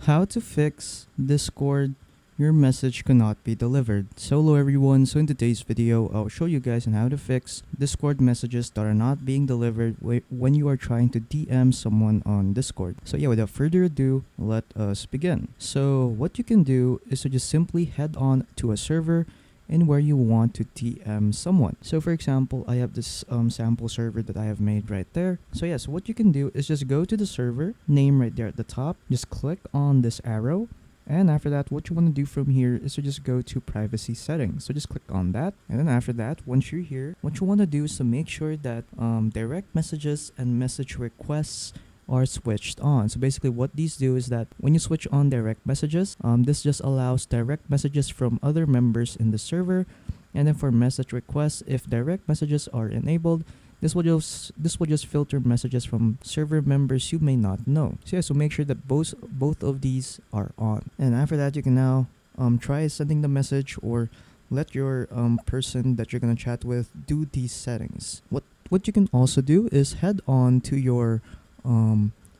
How to fix Discord your message cannot be delivered. So hello everyone, so in today's video I'll show you guys on how to fix Discord messages that are not being delivered when you are trying to DM someone on Discord. So yeah, without further ado, let us begin. So what you can do is to just simply head on to a server and where you want to DM someone. So for example, I have this sample server that I have made right there. So yeah, so what you can do is just go to the server name right there at the top, just click on this arrow, and after that, what you want to do from here is to just go to privacy settings. So just click on that, and then after that, once you're here, what you want to do is to make sure that direct messages and message requests are switched on. So basically what these do is that when you switch on direct messages, this just allows direct messages from other members in the server. And then for message requests, if direct messages are enabled, this will just filter messages from server members you may not know. So yeah, so make sure that both of these are on. And after that, you can now try sending the message or let your person that you're gonna chat with do these settings. What you can also do is head on to your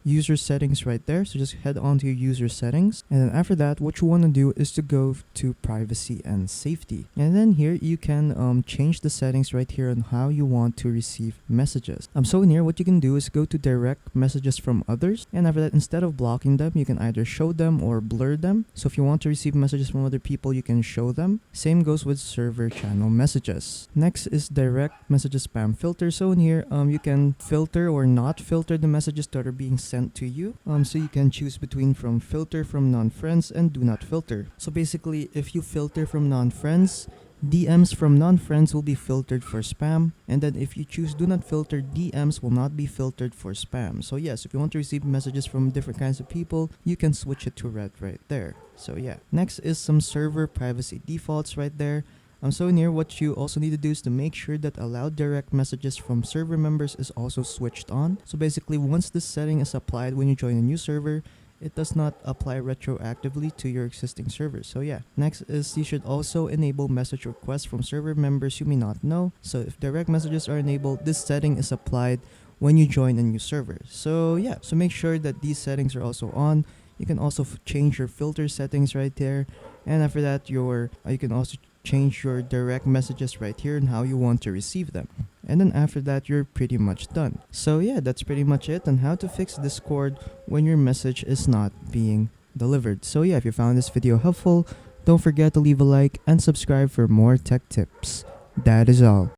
user settings right there. So just head on to your user settings, and then after that, what you want to do is to go to privacy and safety, and then here you can change the settings right here on how you want to receive messages. So in here, what you can do is go to direct messages from others, and after that, instead of blocking them, you can either show them or blur them. So if you want to receive messages from other people, you can show them. Same goes with server channel messages. Next is direct messages spam filter. So in here, you can filter or not filter the messages that are being sent to you. So you can choose between from filter from non-friends and do not filter. So basically, if you filter from non-friends, DMs from non-friends will be filtered for spam, and then if you choose do not filter, DMs will not be filtered for spam. So yes, if you want to receive messages from different kinds of people, you can switch it to red right there. So yeah, next is some server privacy defaults right there. So in here, what you also need to do is to make sure that allow direct messages from server members is also switched on. So basically, once this setting is applied when you join a new server, it does not apply retroactively to your existing server. So yeah, next is you should also enable message requests from server members you may not know. So if direct messages are enabled, this setting is applied when you join a new server. So yeah, so make sure that these settings are also on. You can also change your filter settings right there, and after that, you can also change your direct messages right here and how you want to receive them. And then after that, you're pretty much done. So yeah, that's pretty much it on how to fix Discord when your message is not being delivered. So yeah, if you found this video helpful, don't forget to leave a like and subscribe for more tech tips. That is all.